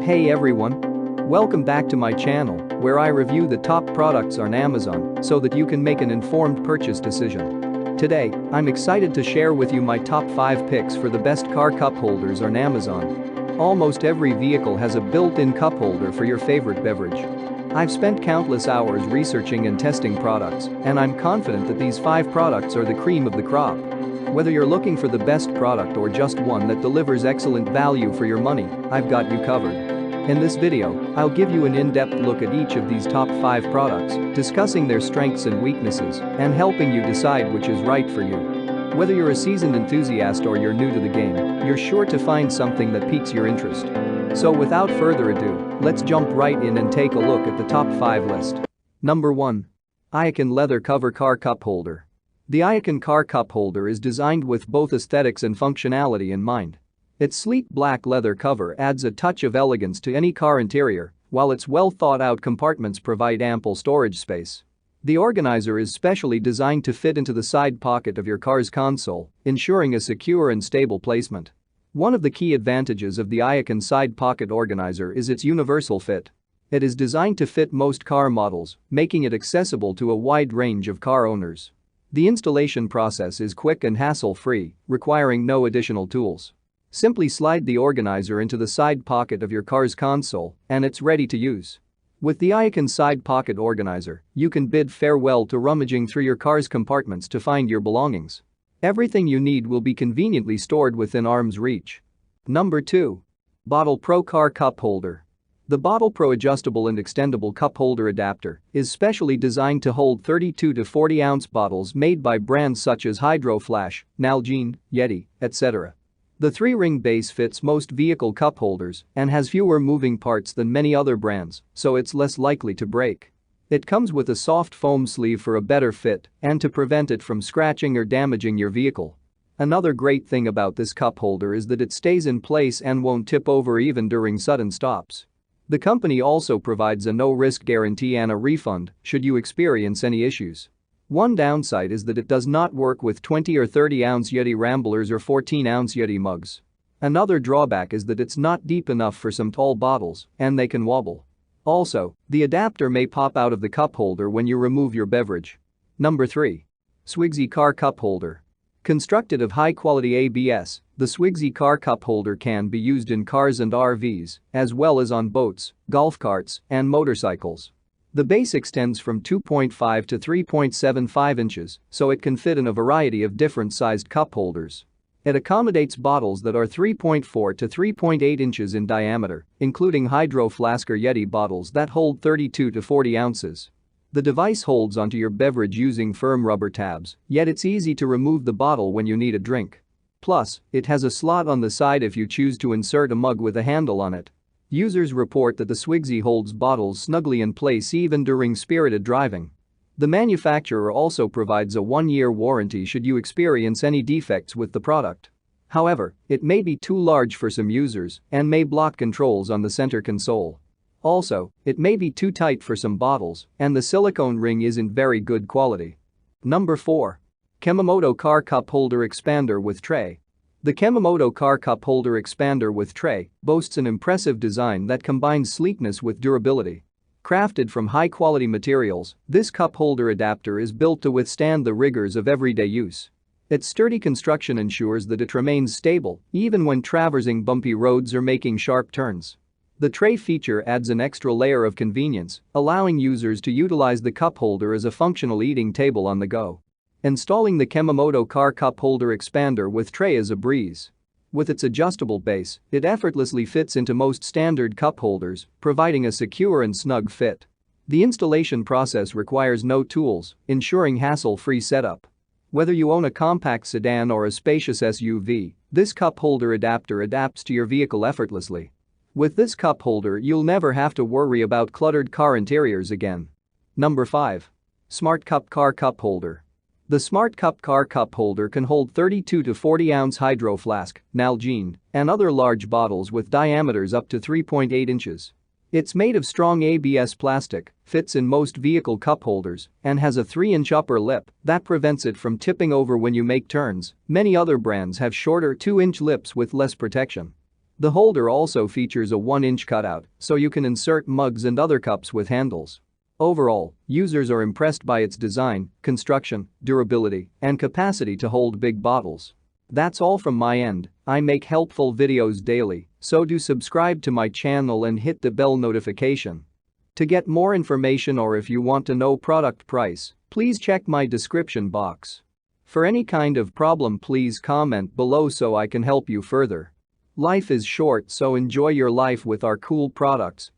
Hey everyone! Welcome back to my channel, where I review the top products on Amazon so that you can make an informed purchase decision. Today, I'm excited to share with you my top 5 picks for the best car cup holders on Amazon. Almost every vehicle has a built-in cup holder for your favorite beverage. I've spent countless hours researching and testing products, and I'm confident that these 5 products are the cream of the crop. Whether you're looking for the best product or just one that delivers excellent value for your money, I've got you covered. In this video, I'll give you an in-depth look at each of these top 5 products, discussing their strengths and weaknesses, and helping you decide which is right for you. Whether you're a seasoned enthusiast or you're new to the game, you're sure to find something that piques your interest. So without further ado, let's jump right in and take a look at the top 5 list. Number 1. Iacon Leather Cover Car Cup Holder. The Iacon Car Cup Holder is designed with both aesthetics and functionality in mind. Its sleek black leather cover adds a touch of elegance to any car interior, while its well-thought-out compartments provide ample storage space. The organizer is specially designed to fit into the side pocket of your car's console, ensuring a secure and stable placement. One of the key advantages of the Iacon Side Pocket Organizer is its universal fit. It is designed to fit most car models, making it accessible to a wide range of car owners. The installation process is quick and hassle-free, requiring no additional tools. Simply slide the organizer into the side pocket of your car's console, and it's ready to use. With the Iacon Side Pocket Organizer, you can bid farewell to rummaging through your car's compartments to find your belongings. Everything you need will be conveniently stored within arm's reach. Number 2. Bottle Pro Car Cup Holder. The Bottle Pro Adjustable and Extendable Cup Holder Adapter is specially designed to hold 32 to 40-ounce bottles made by brands such as Hydro Flash, Nalgene, Yeti, etc. The 3-ring base fits most vehicle cup holders and has fewer moving parts than many other brands, so it's less likely to break. It comes with a soft foam sleeve for a better fit and to prevent it from scratching or damaging your vehicle. Another great thing about this cup holder is that it stays in place and won't tip over even during sudden stops. The company also provides a no-risk guarantee and a refund should you experience any issues. One downside is that it does not work with 20 or 30-ounce Yeti Ramblers or 14-ounce Yeti mugs. Another drawback is that it's not deep enough for some tall bottles, and they can wobble. Also, the adapter may pop out of the cup holder when you remove your beverage. Number 3. Swigsy Car Cup Holder. Constructed of high-quality ABS, the Swigsy Car Cup Holder can be used in cars and RVs, as well as on boats, golf carts, and motorcycles. The base extends from 2.5 to 3.75 inches, so it can fit in a variety of different sized cup holders. It accommodates bottles that are 3.4 to 3.8 inches in diameter, including Hydro Flask or Yeti bottles that hold 32 to 40 ounces. The device holds onto your beverage using firm rubber tabs, yet it's easy to remove the bottle when you need a drink. Plus, it has a slot on the side if you choose to insert a mug with a handle on it. Users report that the Swigsy holds bottles snugly in place even during spirited driving. The manufacturer also provides a 1-year warranty should you experience any defects with the product. However, it may be too large for some users and may block controls on the center console. Also, it may be too tight for some bottles, and the silicone ring isn't very good quality. Number 4. Kemomoto Car Cup Holder Expander with Tray. The Kemomoto Car Cup Holder Expander with Tray boasts an impressive design that combines sleekness with durability. Crafted from high-quality materials, this cup holder adapter is built to withstand the rigors of everyday use. Its sturdy construction ensures that it remains stable even when traversing bumpy roads or making sharp turns. The tray feature adds an extra layer of convenience, allowing users to utilize the cup holder as a functional eating table on the go. Installing the Kemomoto Car Cup Holder Expander with Tray is a breeze. With its adjustable base, it effortlessly fits into most standard cup holders, providing a secure and snug fit. The installation process requires no tools, ensuring hassle-free setup. Whether you own a compact sedan or a spacious SUV, this cup holder adapter adapts to your vehicle effortlessly. With this cup holder, you'll never have to worry about cluttered car interiors again. Number 5. Smart Cup Car Cup Holder. The Smart Cup Car Cup Holder can hold 32 to 40-ounce Hydro Flask, Nalgene, and other large bottles with diameters up to 3.8 inches. It's made of strong ABS plastic, fits in most vehicle cup holders, and has a 3-inch upper lip that prevents it from tipping over when you make turns. Many other brands have shorter 2-inch lips with less protection. The holder also features a 1-inch cutout, so you can insert mugs and other cups with handles. Overall, users are impressed by its design, construction, durability, and capacity to hold big bottles. That's all from my end. I make helpful videos daily, so do subscribe to my channel and hit the bell notification. To get more information or if you want to know product price, please check my description box. For any kind of problem, please comment below so I can help you further. Life is short, so enjoy your life with our cool products.